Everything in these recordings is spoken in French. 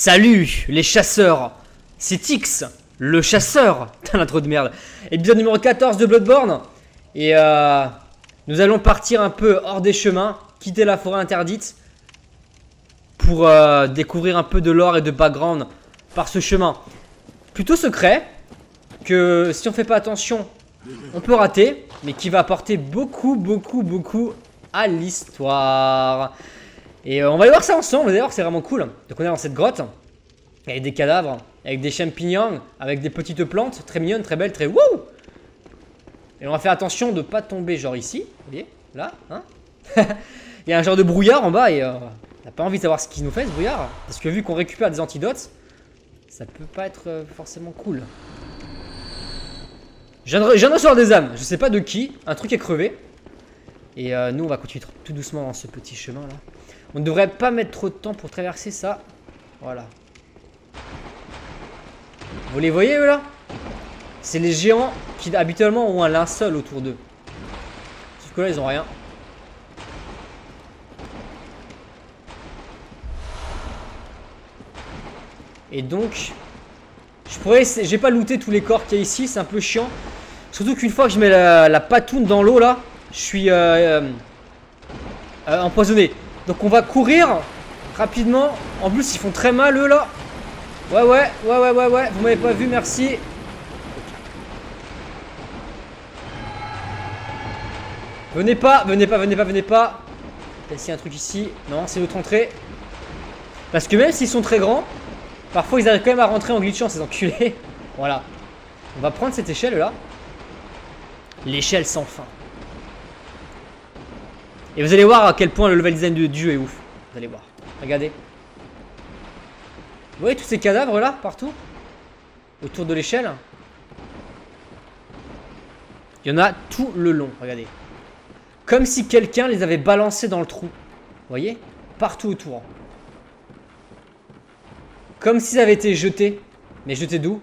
Salut les chasseurs, c'est X, le chasseur. Putain, l'intro de merde. Épisode numéro 14 de Bloodborne. Et nous allons partir un peu hors des chemins, quitter la forêt interdite pour découvrir un peu de lore et de background par ce chemin plutôt secret que si on fait pas attention on peut rater, mais qui va apporter beaucoup à l'histoire. Et on va aller voir ça ensemble. D'ailleurs c'est vraiment cool. Donc on est dans cette grotte avec des cadavres, avec des champignons, avec des petites plantes très mignonnes, très belles, très wouh. Et on va faire attention de pas tomber genre ici. Vous voyez là hein. Il y a un genre de brouillard en bas et on n'a pas envie de savoir ce qu'il nous fait ce brouillard. Parce que vu qu'on récupère des antidotes, ça peut pas être forcément cool. Je viens de recevoir des âmes, je sais pas de qui, un truc est crevé. Et nous on va continuer tout doucement dans ce petit chemin là. On ne devrait pas mettre trop de temps pour traverser ça. Voilà. Vous les voyez eux là? C'est les géants qui habituellement ont un linceul autour d'eux. Sauf que là ils ont rien. Et donc je pourrais essayer, j'ai pas looté tous les corps qu'il y a ici, c'est un peu chiant. Surtout qu'une fois que je mets la patoune dans l'eau là, je suis empoisonné. Donc on va courir rapidement. En plus ils font très mal eux là. Ouais. Vous m'avez pas vu, merci. Venez pas. Est-ce qu'il y a un truc ici? Non, c'est l'autre entrée. Parce que même s'ils sont très grands, parfois ils arrivent quand même à rentrer en glitchant ces enculés. Voilà. On va prendre cette échelle là. L'échelle sans fin. Et vous allez voir à quel point le level design du jeu est ouf. Vous allez voir. Regardez. Vous voyez tous ces cadavres là, partout? Autour de l'échelle. Il y en a tout le long, regardez. Comme si quelqu'un les avait balancés dans le trou. Vous voyez? Partout autour. Comme s'ils avaient été jetés. Mais jetés d'où?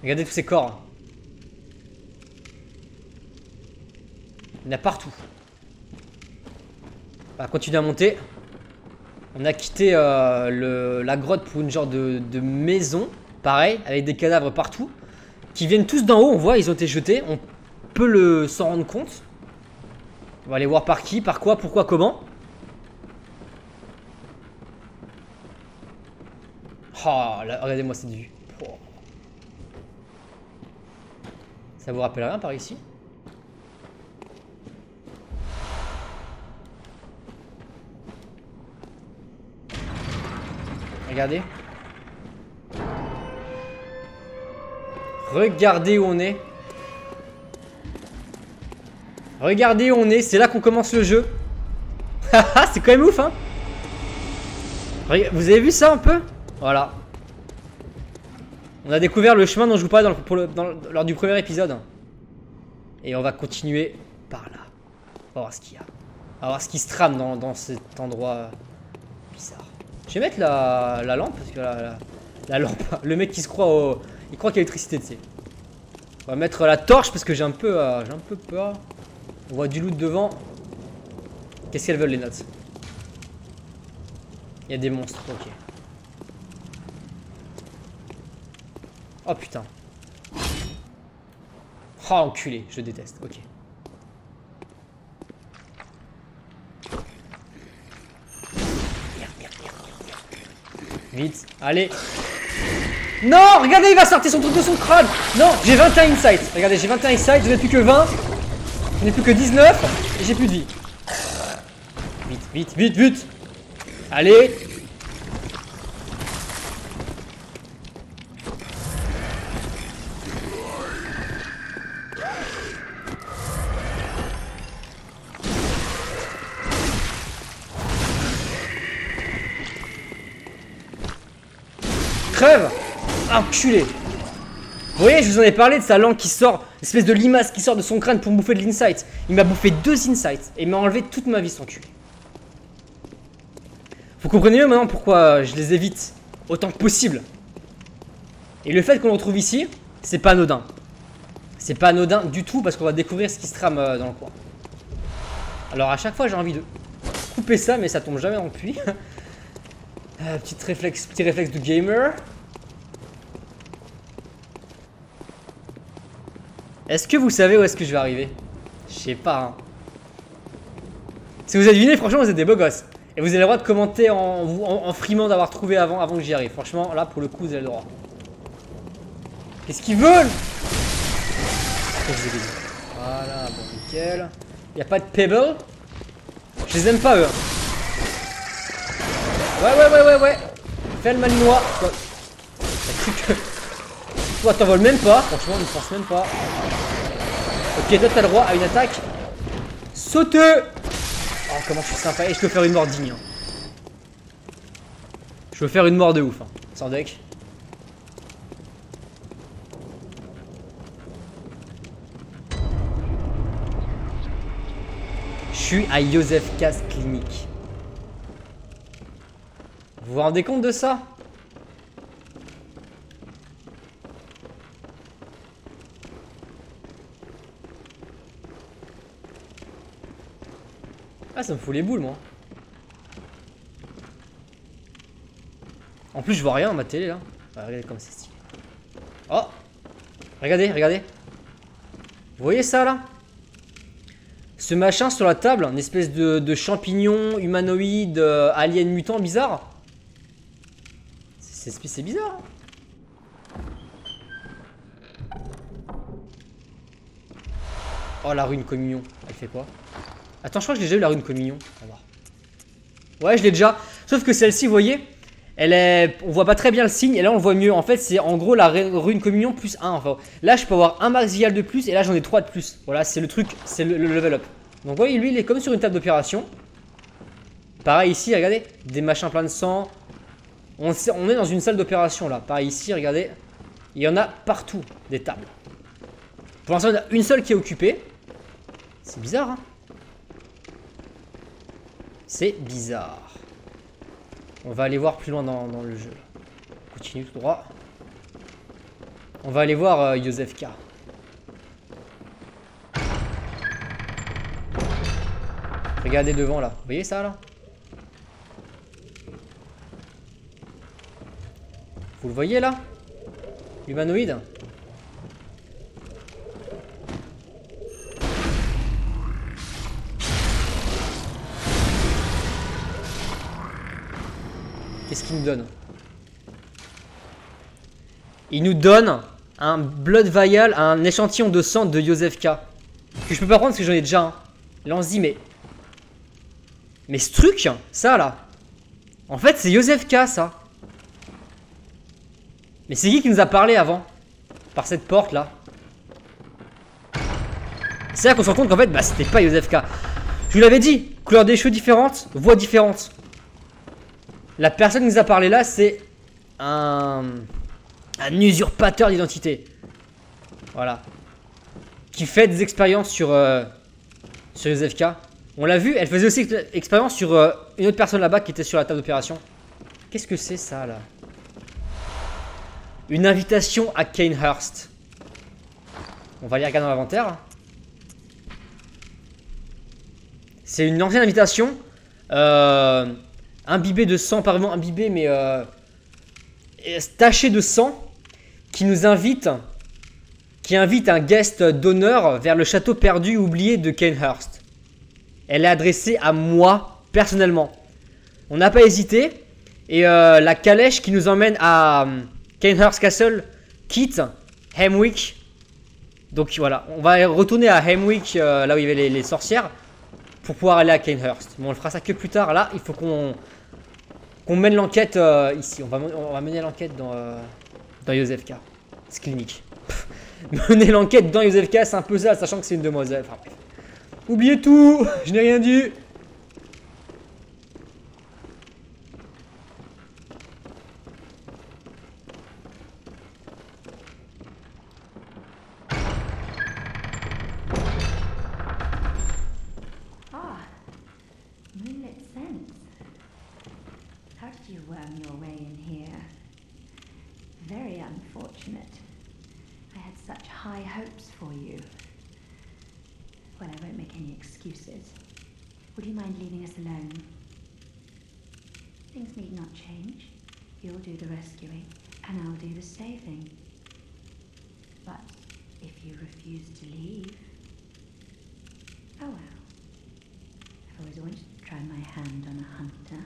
Regardez tous ces corps. Il y en a partout. On va continuer à monter. On a quitté la grotte pour une genre de maison. Pareil, avec des cadavres partout. Qui viennent tous d'en haut, on voit, ils ont été jetés. On peut s'en rendre compte. On va aller voir par qui, par quoi, pourquoi, comment. Oh, là, regardez-moi cette vue. Oh. Ça vous rappelle rien par ici? Regardez. Regardez où on est. Regardez où on est. C'est là qu'on commence le jeu. C'est quand même ouf hein. Vous avez vu ça un peu? Voilà. On a découvert le chemin dont je vous parlais lors du premier épisode. Et on va continuer par là. On va voir ce qu'il y a. On va voir ce qui se trame dans cet endroit bizarre. Je vais mettre la lampe parce que la lampe, le mec qui se croit il croit qu'il y a l'électricité, tu sais. On va mettre la torche parce que j'ai un peu peur. On voit du loot devant. Qu'est-ce qu'elles veulent les notes? Il y a des monstres, ok. Oh putain. Oh enculé, je déteste, ok. Vite, allez. Non, regardez, il va sortir son truc de son crâne. Non, j'ai 21 insights. Regardez, j'ai 21 insights, je n'ai plus que 20. Je n'ai plus que 19 et j'ai plus de vie. Vite. Allez. Crève. Enculé. Vous voyez, je vous en ai parlé de sa langue qui sort, espèce de limace qui sort de son crâne pour me bouffer de l'insight. Il m'a bouffé 2 insights et il m'a enlevé toute ma vie, cet enculé. Vous comprenez mieux maintenant pourquoi je les évite autant que possible. Et le fait qu'on le retrouve ici, c'est pas anodin. C'est pas anodin du tout parce qu'on va découvrir ce qui se trame dans le coin. Alors à chaque fois j'ai envie de couper ça, mais ça tombe jamais dans le puits. Petit réflexe de gamer. Est-ce que vous savez où est-ce que je vais arriver? Je sais pas. Hein. Si vous avez deviné, franchement, vous êtes des beaux gosses. Et vous avez le droit de commenter en frimant d'avoir trouvé avant que j'y arrive. Franchement, là, pour le coup, vous avez le droit. Qu'est-ce qu'ils veulent? Voilà, bon, nickel. Y a pas de pebble. Je les aime pas, eux. Ouais. Fais le malinois. Toi, t'en voles même pas. Franchement, on ne pense même pas. Ok, toi, t'as le droit à une attaque. Sauteux. Oh, comment je suis sympa. Et je peux faire une mort digne. Hein. Je peux faire une mort de ouf. Hein. Sans deck. Je suis à Joseph Ka's clinique. Vous vous rendez compte de ça? Ah, ça me fout les boules, moi. En plus, je vois rien à ma télé, là. Ah, regardez comme c'est stylé. Oh! Regardez. Vous voyez ça, là? Ce machin sur la table, une espèce de champignon humanoïde, alien mutant bizarre. C'est bizarre. Oh, la rune communion. Elle fait quoi? Attends, je crois que j'ai déjà eu la rune communion. On va voir. Ouais, je l'ai déjà. Sauf que celle-ci, vous voyez, elle est... on voit pas très bien le signe. Et là, on le voit mieux. En fait, c'est en gros la rune communion plus 1. Enfin, là, je peux avoir un martial de plus. Et là, j'en ai 3 de plus. Voilà, c'est le truc. C'est le level up. Donc, vous voyez, lui, il est comme sur une table d'opération. Pareil ici, regardez. Des machins pleins de sang. On est dans une salle d'opération, là. Pareil ici, regardez. Il y en a partout, des tables. Pour l'instant, il y en a une seule qui est occupée. C'est bizarre, hein? C'est bizarre. On va aller voir plus loin dans le jeu. Continue tout droit. On va aller voir Joseph K. Regardez devant là. Vous voyez ça là? Vous le voyez là? Humanoïde. Qu'est-ce qu'il nous donne? Il nous donne un Blood Vial, un échantillon de sang de Joseph K. Que je peux pas prendre parce que j'en ai déjà un. Là on se dit mais ce truc, ça là. En fait c'est Joseph K ça. Mais c'est qui nous a parlé avant? Par cette porte là. C'est là qu'on se rend compte qu'en fait bah c'était pas Joseph K. Je vous l'avais dit, couleur des cheveux différente, voix différente. La personne qui nous a parlé là, c'est un usurpateur d'identité. Voilà. Qui fait des expériences sur Joseph K. On l'a vu, elle faisait aussi expérience sur une autre personne là-bas qui était sur la table d'opération. Qu'est-ce que c'est ça là? Une invitation à Cainhurst. On va aller regarder dans l'inventaire. C'est une ancienne invitation. Imbibé de sang, pas vraiment imbibé, mais taché de sang, qui invite un guest d'honneur vers le château perdu oublié de Cainhurst. Elle est adressée à moi, personnellement. On n'a pas hésité, et la calèche qui nous emmène à Cainhurst Castle quitte Hemwick. Donc voilà, on va retourner à Hemwick, là où il y avait les sorcières, pour pouvoir aller à Cainhurst. Bon, on le fera ça que plus tard. Là, il faut qu'on mène l'enquête ici. On va mener l'enquête dans Joseph K. C'est clinique. Mener l'enquête dans Joseph K, c'est un peu ça, sachant que c'est une demoiselle. Enfin, bref. Oubliez tout, je n'ai rien dit. Very unfortunate. I had such high hopes for you. Well, I won't make any excuses. Would you mind leaving us alone? Things need not change. You'll do the rescuing, and I'll do the saving. But if you refuse to leave, oh well. I've always wanted to try my hand on a hunter.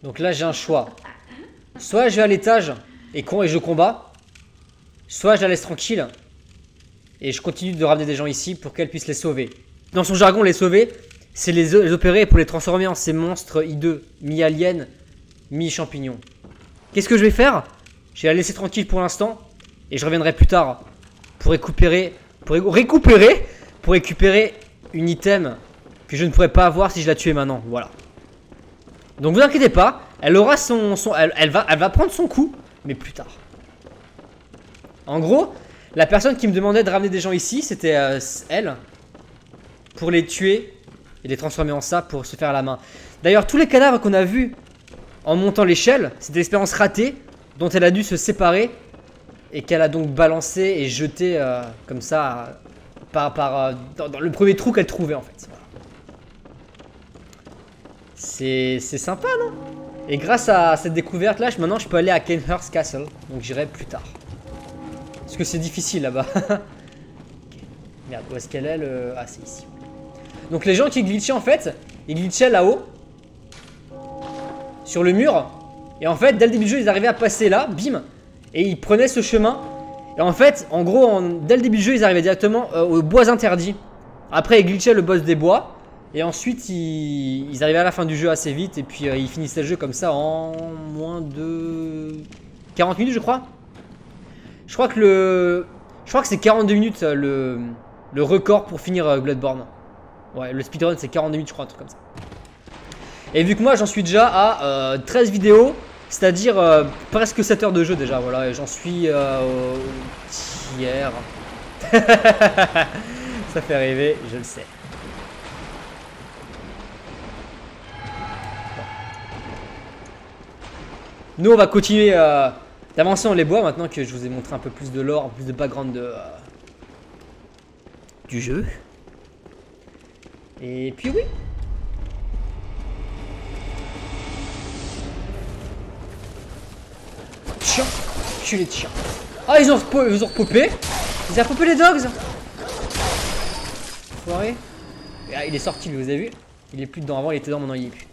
Donc là j'ai un choix. Soit je vais à l'étage et je combats, soit je la laisse tranquille et je continue de ramener des gens ici pour qu'elle puisse les sauver. Dans son jargon, les sauver, c'est les opérer pour les transformer en ces monstres hideux, mi-aliens, mi-champignons. Qu'est-ce que je vais faire? Je vais la laisser tranquille pour l'instant et je reviendrai plus tard pour récupérer une item que je ne pourrais pas avoir si je la tuais maintenant. Voilà. Donc vous inquiétez pas, elle aura elle va prendre son coup, mais plus tard. En gros, la personne qui me demandait de ramener des gens ici, c'était elle, pour les tuer et les transformer en ça pour se faire la main. D'ailleurs, tous les cadavres qu'on a vus en montant l'échelle, c'était l'expérience ratée dont elle a dû se séparer et qu'elle a donc balancé et jeté comme ça dans le premier trou qu'elle trouvait en fait. Voilà. C'est sympa, non? Et grâce à cette découverte là, maintenant je peux aller à Cainhurst Castle. Donc j'irai plus tard. Parce que c'est difficile là-bas. Okay. Merde, où est-ce qu'elle est le... Ah, c'est ici. Donc les gens qui glitchaient en fait, ils glitchaient là-haut. Sur le mur. Et en fait, dès le début du jeu, ils arrivaient à passer là, bim. Et ils prenaient ce chemin. Et en fait, en gros, dès le début du jeu, ils arrivaient directement aux bois interdits. Après, ils glitchaient le boss des bois. Et ensuite, ils arrivaient à la fin du jeu assez vite. Et puis, ils finissaient le jeu comme ça en moins de 40 minutes, je crois. Je crois que c'est 42 minutes le record pour finir Bloodborne. Ouais, le speedrun, c'est 42 minutes, je crois, un truc comme ça. Et vu que moi, j'en suis déjà à 13 vidéos, c'est-à-dire presque 7 heures de jeu déjà. Voilà, et j'en suis au tiers. Ça fait rêver, je le sais. Nous on va continuer d'avancer dans les bois maintenant que je vous ai montré un peu plus de lore, un peu plus de background du jeu. Et puis oui. Tiens, tu les tiens. Ah ils ont repopé. Ils ont repopé les dogs. Foiré. Ah, il est sorti lui, vous avez vu? Il est plus dedans, avant il était dedans, maintenant il est plus.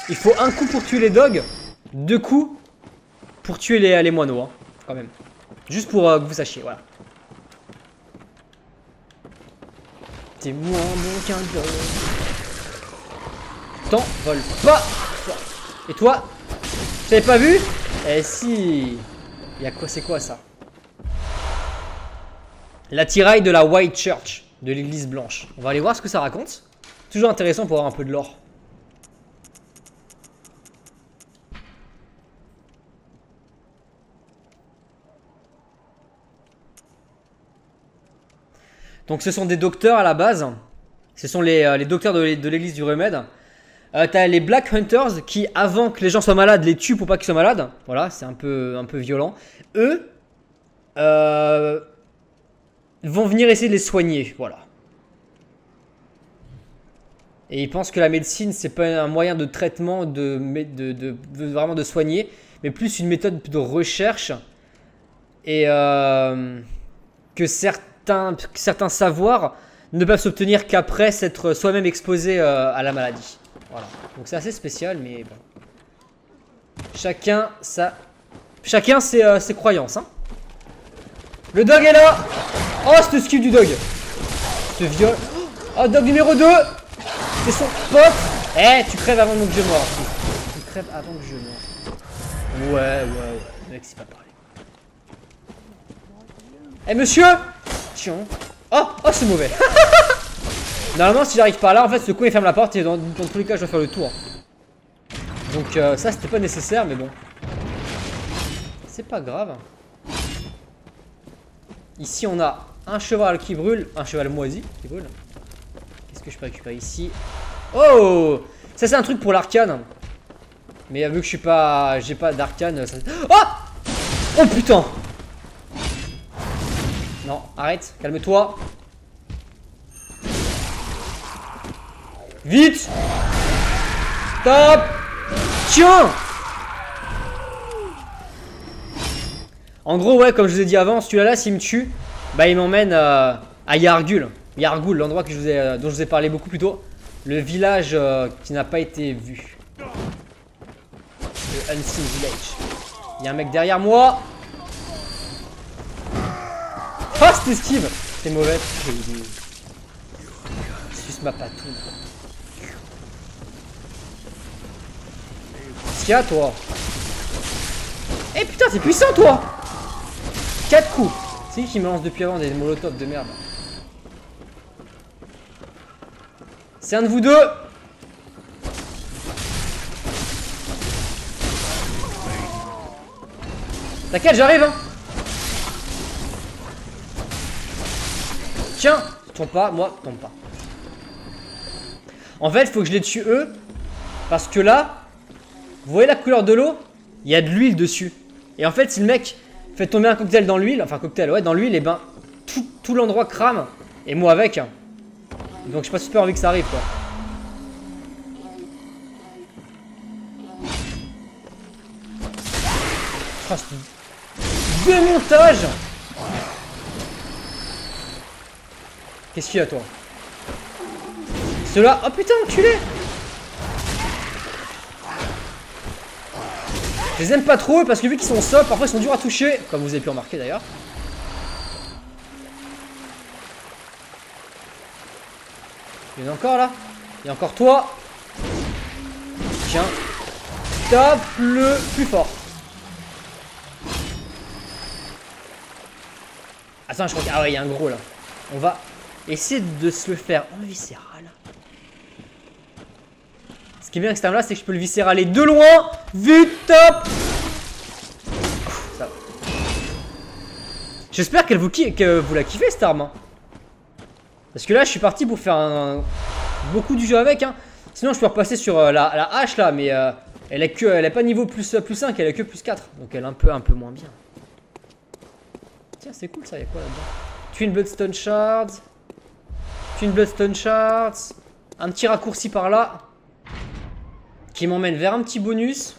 Il faut un coup pour tuer les dogs, 2 coups pour tuer les moineaux, hein, quand même. Juste pour que vous sachiez, voilà. T'es moins bon qu'un dog. T'envole pas. Et toi? T'avais pas vu? Eh si. Y'a quoi, c'est quoi ça? L'attirail de la White Church, de l'église blanche. On va aller voir ce que ça raconte. Toujours intéressant pour avoir un peu de lore. Donc ce sont des docteurs à la base. Ce sont les docteurs de l'église du remède. T'as les Black Hunters qui, avant que les gens soient malades, les tuent pour pas qu'ils soient malades. Voilà, c'est un peu violent. Eux vont venir essayer de les soigner. Voilà. Et ils pensent que la médecine, c'est pas un moyen de traitement, vraiment de soigner, mais plus une méthode de recherche. Et que certains savoirs ne peuvent s'obtenir qu'après s'être soi-même exposé à la maladie. Voilà. Donc c'est assez spécial, mais bon. Chacun ses croyances, hein. Le dog est là. Oh, c'est le skill du dog. Ce viol. Oh, dog numéro 2. C'est son pote. Eh, tu crèves avant que je meure. Tu crèves avant que je meure. Ouais. Le mec, c'est pas parlé. Eh, monsieur. Tiens. Oh, c'est mauvais. Normalement, si j'arrive par là, en fait, ce coup il ferme la porte et dans tous les cas, je dois faire le tour. Donc, ça, c'était pas nécessaire, mais bon. C'est pas grave. Ici, on a un cheval qui brûle, un cheval moisi qui brûle. Qu'est-ce que je peux récupérer ici? Oh! Ça, c'est un truc pour l'arcane. Mais vu que j'ai pas d'arcane, ça... Oh! Oh putain! Non, arrête, calme-toi. Vite. Stop. Tiens. En gros, ouais, comme je vous ai dit avant, celui-là, s'il me tue, bah il m'emmène à Yargul. Yargul, l'endroit que dont je vous ai parlé beaucoup plus tôt. Le village qui n'a pas été vu. Le Unseen Village. Il y a un mec derrière moi. Ah, cette esquive. C'est mauvais. Suce ma patoune. Qu'est-ce qu'il y a, toi? Eh putain, t'es puissant, toi! 4 coups. C'est qui me lance depuis avant des molotovs de merde. C'est un de vous deux. T'inquiète, j'arrive, hein. Tiens, tombe pas, moi, tombe pas. En fait, il faut que je les tue eux. Parce que là, vous voyez la couleur de l'eau? Il y a de l'huile dessus. Et en fait, si le mec fait tomber un cocktail dans l'huile, enfin cocktail, ouais, dans l'huile, et ben tout l'endroit crame. Et moi avec. Donc j'ai pas super envie que ça arrive, quoi. Oh, c'est démontage. Qu'est-ce qu'il y a, toi? Ceux-là. Oh putain, enculé. Je les aime pas trop parce que vu qu'ils sont soft, parfois ils sont durs à toucher, comme vous avez pu remarquer d'ailleurs. Il y en a encore là. Il y a encore toi. Tiens. Tape le plus fort. Attends, je crois qu'il... Ah ouais, il y a un gros là. On va essayer de se le faire en viscéral. Ce qui est bien avec cette arme là, c'est que je peux le viscéraler de loin. Vite, top. J'espère que vous la kiffez cette arme. Hein. Parce que là, je suis parti pour faire beaucoup du jeu avec. Hein. Sinon, je peux repasser sur la hache là, mais elle est pas niveau plus 5, elle est que plus 4. Donc elle est un peu moins bien. Tiens, c'est cool ça, il y a quoi là-dedans? Twin Bloodstone Shards. Twin Bloodstone Shards. Un petit raccourci par là. Qui m'emmène vers un petit bonus.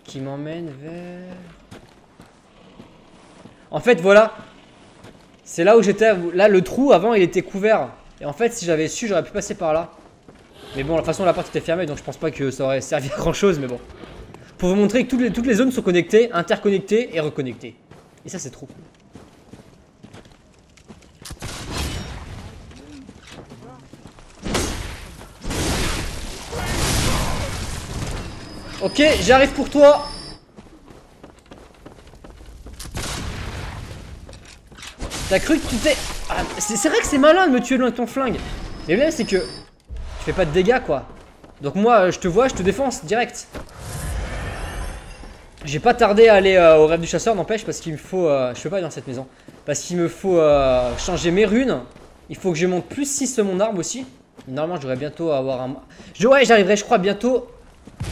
Qui m'emmène vers... En fait, voilà. C'est là où j'étais. Là, le trou, avant, il était couvert. Et en fait, si j'avais su, j'aurais pu passer par là. Mais bon, de toute façon, la porte était fermée, donc je pense pas que ça aurait servi à grand chose, mais bon. Pour vous montrer que toutes les zones sont connectées, interconnectées et reconnectées. Et ça, c'est trop cool. Ok, j'arrive pour toi. T'as cru que tu t'es... Ah, c'est vrai que c'est malin de me tuer loin de ton flingue. Mais le problème c'est que tu fais pas de dégâts quoi. Donc moi je te vois, je te défonce direct. J'ai pas tardé à aller au rêve du chasseur, n'empêche, parce qu'il me faut... je peux pas aller dans cette maison. Parce qu'il me faut changer mes runes. Il faut que je monte plus 6 sur mon arme aussi. Normalement je devrais bientôt avoir un... Ouais, j'arriverai je crois bientôt...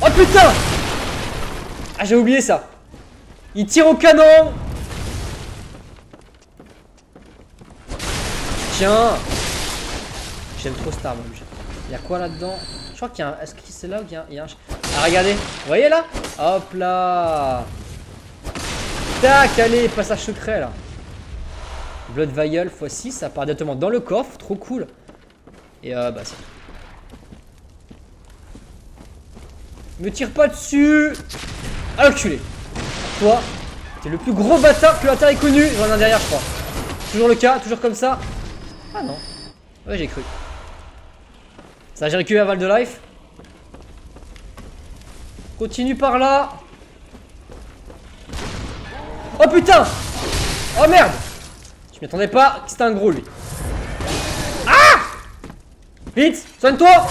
Oh putain! Ah, j'ai oublié ça. Il tire au canon. Tiens. J'aime trop cette arme. Il y a quoi là-dedans? Je crois qu'il y a un... Est-ce que c'est là où il y a un... Ah, regardez. Vous voyez là? Hop là. Tac, allez, passage secret là. Blood Vial x6, ça part directement dans le coffre. Trop cool. Et bah c'est tout. Me tire pas dessus. Ah, enculé. Toi, t'es le plus gros bâtard que la terre ait connu. Il y en a un derrière, je crois. Toujours le cas, toujours comme ça. Ah non. Ouais, j'ai cru. Ça, j'ai récupéré un Val de Life. Continue par là. Oh putain. Oh merde. Je m'y attendais pas. C'était un gros lui. Ah. Vite, soigne-toi.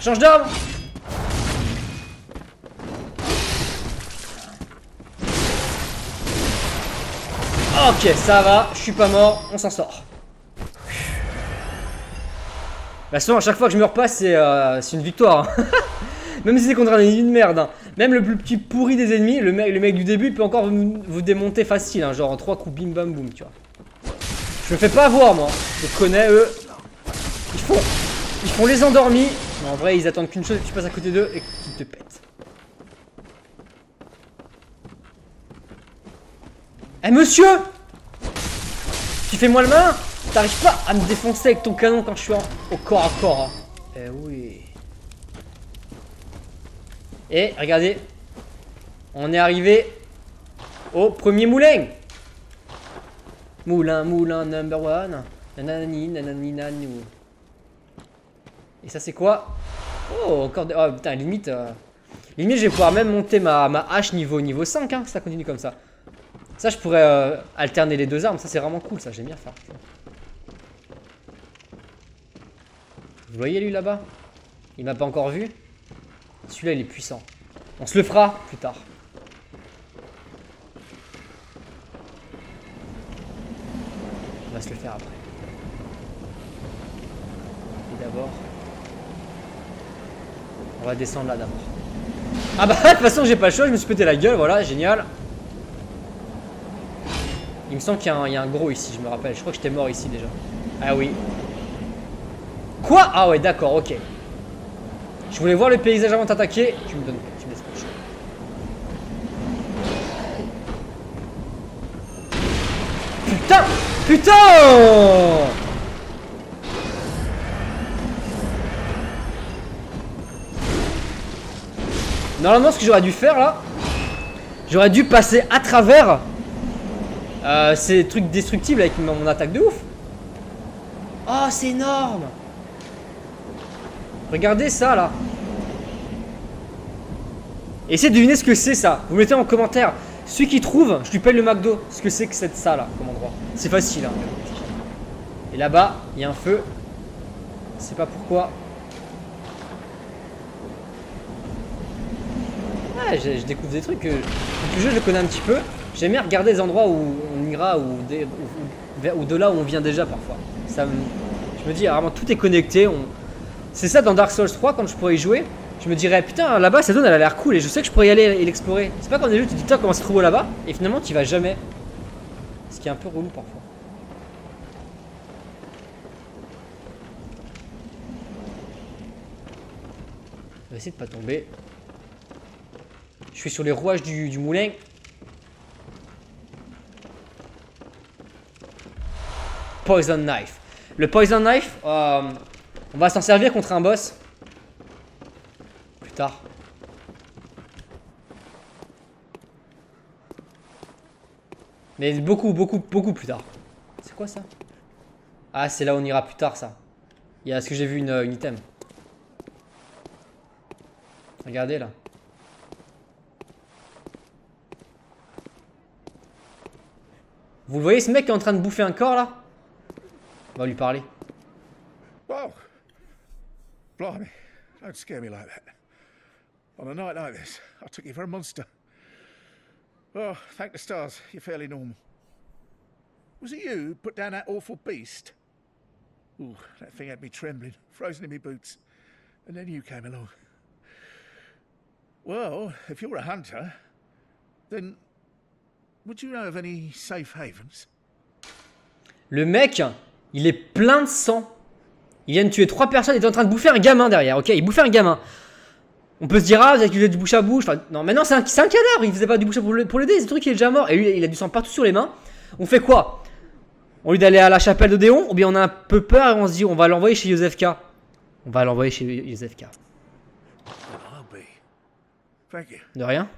Change d'arme. Ok, ça va, je suis pas mort, on s'en sort. De toute façon, à chaque fois que je me repasse, c'est une victoire. Hein. Même si c'est contre un ennemi de merde. Hein. Même le plus petit pourri des ennemis, le mec du début, il peut encore vous démonter facile, hein, genre en 3 coups, bim bam boum, tu vois. Je me fais pas avoir, moi. Je connais, eux. Ils font les endormis. Mais en vrai, ils attendent qu'une chose, que tu passes à côté d'eux et qu'ils te pètent. Eh, monsieur! Tu fais moi le main? T'arrives pas à me défoncer avec ton canon quand je suis au corps à corps. Hein. Eh oui. Et regardez. On est arrivé au premier moulin. Moulin, moulin number one. Nanani, nanani, nanou. Et ça c'est quoi? Oh, encore des... Oh putain, limite... Limite je vais pouvoir même monter ma hache niveau 5 hein, si ça continue comme ça. Ça je pourrais alterner les deux armes, ça c'est vraiment cool ça, j'aime bien faire. Vous voyez lui là-bas? Il m'a pas encore vu. Celui-là il est puissant. On se le fera plus tard. On va se le faire après. Et d'abord... On va descendre là d'abord. Ah bah de toute façon j'ai pas le choix, je me suis pété la gueule, voilà, génial. Il me semble qu'il y a un gros ici, je me rappelle. Je crois que j'étais mort ici déjà. Ah oui. Quoi? Ah ouais, d'accord, ok. Je voulais voir le paysage avant de t'attaquer. Tu me laisses pas le choix. Putain! Putain! Normalement, ce que j'aurais dû faire là, j'aurais dû passer à travers ces trucs destructibles avec mon attaque de ouf. Oh, c'est énorme! Regardez ça là. Essayez de deviner ce que c'est ça. Vous mettez en commentaire. Celui qui trouve, je lui paye le McDo. Ce que c'est que cette ça là comme endroit. C'est facile. Hein. Et là-bas, il y a un feu. Je sais pas pourquoi. Ouais, je découvre des trucs que le jeu je le connais un petit peu. J'aime bien regarder les endroits où on ira ou de là où on vient déjà parfois. Ça me, je me dis vraiment tout est connecté. C'est ça dans Dark Souls 3 quand je pourrais y jouer. Je me dirais putain là-bas cette zone elle a l'air cool et je sais que je pourrais y aller et l'explorer. C'est pas comme des jeux tu te dis putain comment c'est trop beau là-bas et finalement tu y vas jamais. Ce qui est un peu relou parfois. Je vais essayer de pas tomber. Je suis sur les rouages du moulin. Poison knife. Le poison knife, on va s'en servir contre un boss. Plus tard. Mais beaucoup plus tard. C'est quoi ça? Ah, c'est là où on ira plus tard ça. Il y a ce que j'ai vu une item. Regardez là. Vous le voyez ce mec qui est en train de bouffer un corps là? On va lui parler. Whoa! Blimey, don't scare me like that. On a night like this, I took you for a monster. Oh, thank the stars, you're fairly normal. Was it you who put down that awful beast? Ooh, that thing had me trembling, frozen in my boots. And then you came along. Well, if you're a hunter, then would you know of any safe havens? Le mec, il est plein de sang. Il vient de tuer 3 personnes et est en train de bouffer un gamin derrière. Ok, il bouffait un gamin. On peut se dire, ah, vous avez accusé du bouche à bouche. Enfin, non, maintenant c'est un cadavre. Il faisait pas du bouche à bouche pour l'aider. C'est le truc, il est déjà mort. Et lui, il a du sang partout sur les mains. On fait quoi? Au lieu d'aller à la chapelle d'Odéon, ou bien on a un peu peur et on se dit, on va l'envoyer chez Joseph K. On va l'envoyer chez Joseph K. De rien.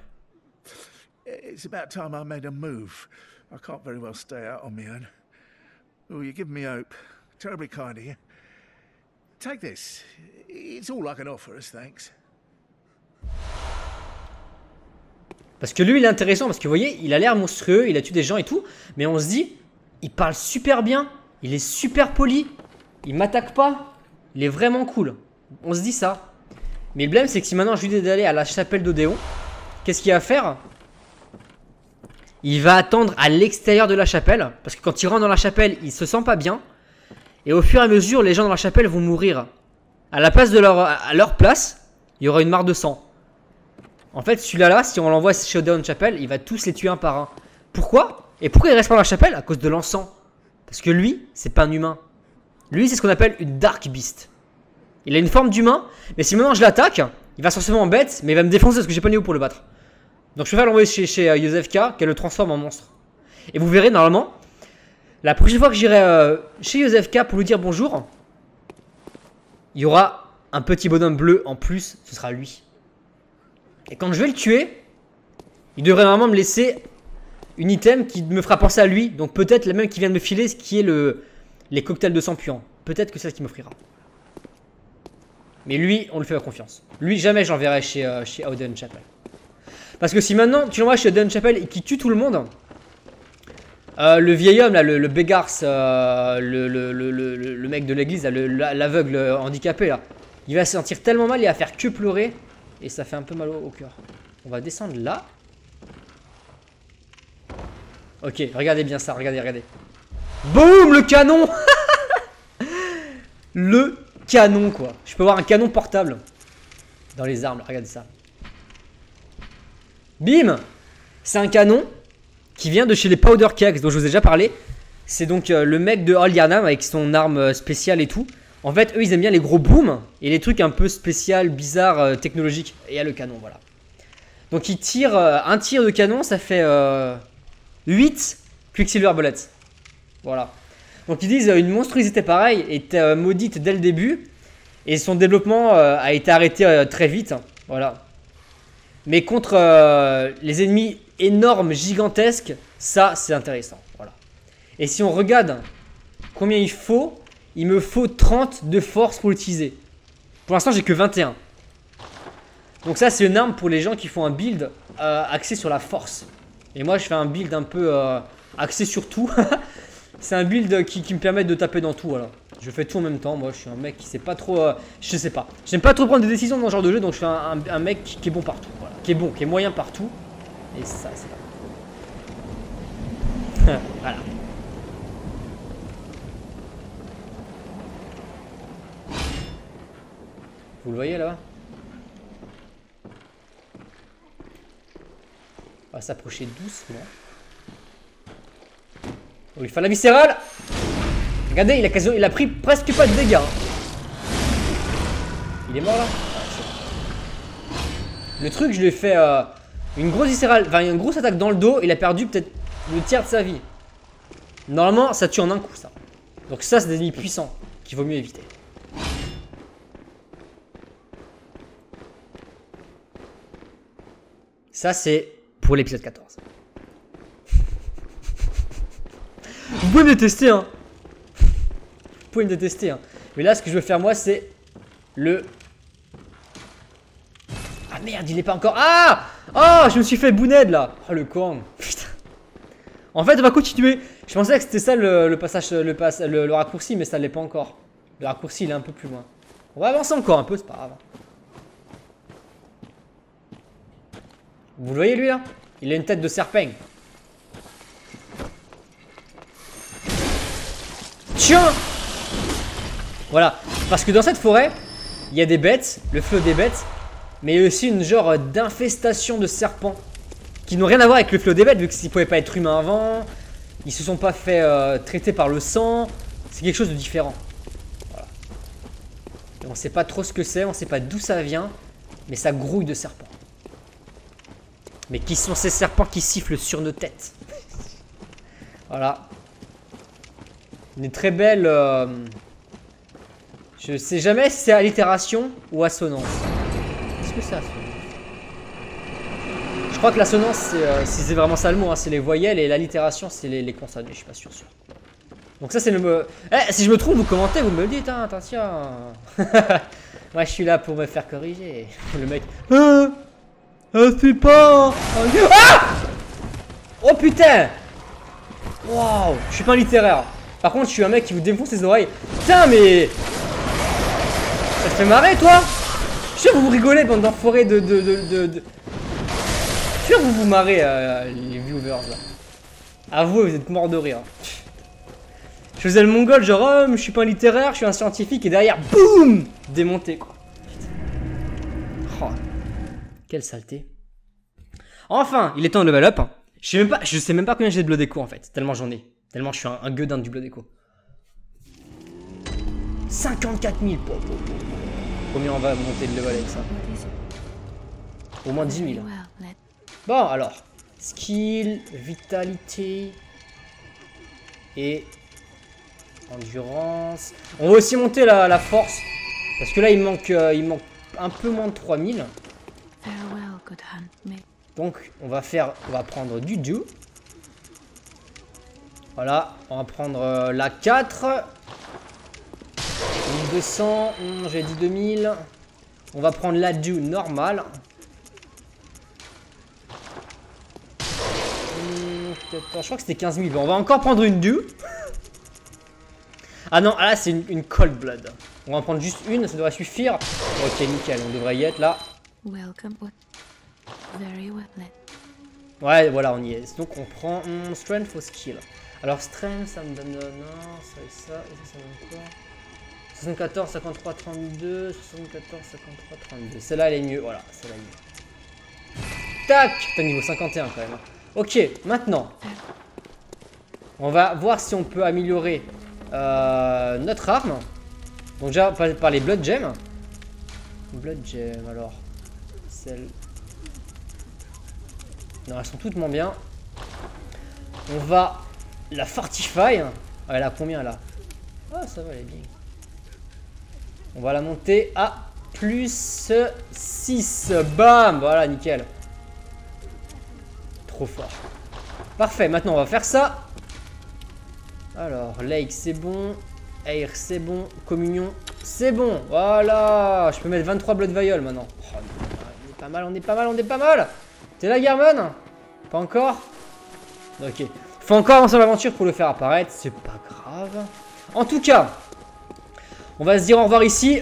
It's about time I made a move. I can't very well stay out on my own. Oh, you give me hope. Terribly kind of you. Take this. It's all I can offer us, thanks. Parce que lui, il est intéressant parce que vous voyez, il a l'air monstrueux, il a tué des gens et tout, mais on se dit, il parle super bien, il est super poli, il m'attaque pas, il est vraiment cool. On se dit ça. Mais le problème, c'est que si maintenant je lui dis d'aller à la chapelle d'Odéon, qu'est-ce qu'il va faire? Il va attendre à l'extérieur de la chapelle, parce que quand il rentre dans la chapelle, il se sent pas bien. Et au fur et à mesure, les gens dans la chapelle vont mourir. À la place de à leur place, il y aura une mare de sang. En fait, celui-là, si on l'envoie chez Odeon Chapel, il va tous les tuer un par un. Pourquoi? Et pourquoi il reste pas dans la chapelle? À cause de l'encens. Parce que lui, c'est pas un humain. Lui, c'est ce qu'on appelle une Dark Beast. Il a une forme d'humain, mais si maintenant je l'attaque, il va se transformer en bête, mais il va me défoncer parce que j'ai pas niveau pour le battre. Donc je préfère l'envoyer chez Yosefka, qu'elle le transforme en monstre. Et vous verrez, normalement, la prochaine fois que j'irai chez Yosefka pour lui dire bonjour, il y aura un petit bonhomme bleu en plus, ce sera lui. Et quand je vais le tuer, il devrait normalement me laisser une item qui me fera penser à lui. Donc peut-être la même qui vient de me filer, ce qui est les cocktails de sang puant. Peut-être que c'est ce qu'il m'offrira. Mais lui, on le fait à confiance. Lui, jamais j'enverrai chez Odeon Chapel. Parce que si maintenant tu l'envoies chez Odeon Chapel et qu'il tue tout le monde, le vieil homme, là, le Begars, le mec de l'église, l'aveugle handicapé, là, il va se sentir tellement mal, il va faire que pleurer. Et ça fait un peu mal au cœur. On va descendre là. Ok, regardez bien ça, regardez. Boum, le canon. Le canon, quoi. Je peux avoir un canon portable dans les armes, là, regardez ça. Bim. C'est un canon qui vient de chez les Powder Kegs, dont je vous ai déjà parlé. C'est donc le mec de Al Yarnam avec son arme spéciale et tout. En fait, eux, ils aiment bien les gros booms et les trucs un peu spécial, bizarres, technologiques. Et il y a le canon, voilà. Donc, il tire un tir de canon, ça fait 8 Quicksilver Bullets. Voilà. Donc, ils disent une monstruosité pareille est maudite dès le début. Et son développement a été arrêté très vite. Voilà. Mais contre les ennemis énormes, gigantesques, ça, c'est intéressant. Voilà. Et si on regarde combien il me faut 30 de force pour l'utiliser. Pour l'instant, j'ai que 21. Donc ça, c'est une arme pour les gens qui font un build axé sur la force. Et moi, je fais un build un peu axé sur tout. C'est un build qui me permet de taper dans tout. Voilà. Je fais tout en même temps. Moi, je suis un mec qui sait pas trop... je sais pas. J'aime pas trop prendre des décisions dans ce genre de jeu. Donc, je suis un mec qui est bon partout. Voilà. Qui est moyen partout. Et ça, c'est là. Voilà. Vous le voyez là-bas? On va s'approcher doucement. Oh, il fait la viscérale. Regardez, il a pris presque pas de dégâts. Il est mort là? Le truc, je lui ai fait une grosse viscérale, enfin une grosse attaque dans le dos. Il a perdu peut-être le tiers de sa vie. Normalement, ça tue en un coup, ça. Donc ça, c'est des ennemis puissants qu'il vaut mieux éviter. Ça, c'est pour l'épisode 14. Vous pouvez me détester, hein. Vous pouvez me détester, hein. Mais là, ce que je veux faire, moi, c'est le... Ah merde, il est pas encore... Ah! Oh, je me suis fait bouned, là. Oh, le con. Putain. En fait, on va continuer. Je pensais que c'était ça le raccourci, mais ça l'est pas encore. Le raccourci, il est un peu plus loin. On va avancer encore un peu, c'est pas grave. Vous le voyez lui là? Il a une tête de serpent. Tiens! Voilà. Parce que dans cette forêt, il y a des bêtes, le flot des bêtes, mais il y a aussi une genre d'infestation de serpents qui n'ont rien à voir avec le flot des bêtes, vu qu'ils ne pouvaient pas être humains avant. Ils se sont pas fait traiter par le sang. C'est quelque chose de différent. Voilà. Et on sait pas trop ce que c'est, on sait pas d'où ça vient, mais ça grouille de serpents. Mais qui sont ces serpents qui sifflent sur nos têtes? Voilà. Une très belle... Je sais jamais si c'est allitération ou assonance. Est-ce que c'est assonance? Je crois que l'assonance, si c'est vraiment ça le mot, hein, c'est les voyelles, et l'allitération, c'est les consonnes, mais je suis pas sûr. Donc ça, c'est le... Eh, si je me trompe, vous commentez, vous me le dites, hein, attention. Moi, je suis là pour me faire corriger. Le mec... c'est pas... Ah! Oh putain! Waouh! Je suis pas un littéraire. Par contre, je suis un mec qui vous défonce les oreilles. Putain, mais... Ça te fait marrer, toi? Je suis sûr que vous rigolez, bande d'enfoirés de... Je suis sûr que vous vous marrez, les viewers, là. Avouez, vous êtes morts de rire. Je faisais le mongol, genre, oh, je suis pas un littéraire, je suis un scientifique, et derrière, boum! Démonté, quoi. Oh. Quelle saleté. Enfin, il est temps de level up. Je sais même pas combien j'ai de blood echo en fait. Tellement j'en ai. Tellement je suis un gueudin du blood echo. 54 000. Combien on va monter le level avec ça? Au moins 10 000. Bon, alors. Skill, vitalité et endurance. On va aussi monter la force. Parce que là, il manque un peu moins de 3000. Donc, on va prendre du dew. Voilà, on va prendre la 4. 1200, j'ai dit 2000. On va prendre la dew normale. Je crois que c'était 15 000. Bon, on va encore prendre une dew. Ah non, là c'est une cold blood. On va en prendre juste une, ça devrait suffire. Ok, nickel, on devrait y être là. Ouais, voilà, on y est. Donc on prend strength ou skill. Alors strength, ça me donne... Non, ça et ça me donne quoi? 74, 53, 32, 74, 53, 32. Celle-là, elle est mieux. Voilà, celle-là est mieux. Tac! T'as niveau 51 quand même. Ok, maintenant. On va voir si on peut améliorer notre arme. Donc déjà, par les Blood Gems. Blood Gem, alors. Celle... Non, elles sont toutes moins bien. On va la Fortify. Ah, elle a combien là? Ah, ça va, elle est bien. On va la monter à plus 6. Bam! Voilà, nickel. Trop fort. Parfait, maintenant on va faire ça. Alors, Lake c'est bon. Air c'est bon. Communion c'est bon. Voilà. Je peux mettre 23 Blood Vial maintenant. Oh, on est pas mal, on est pas mal, on est pas mal. T'es là, Garmon? Pas encore? Ok. Faut encore avancer l'aventure pour le faire apparaître. C'est pas grave. En tout cas, on va se dire au revoir ici.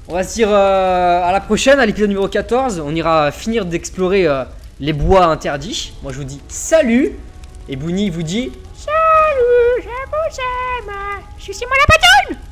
On va se dire à la prochaine, à l'épisode numéro 14. On ira finir d'explorer les bois interdits. Moi, je vous dis salut. Et Bouni vous dit salut, je vous aime. Je suis Simon la patronne.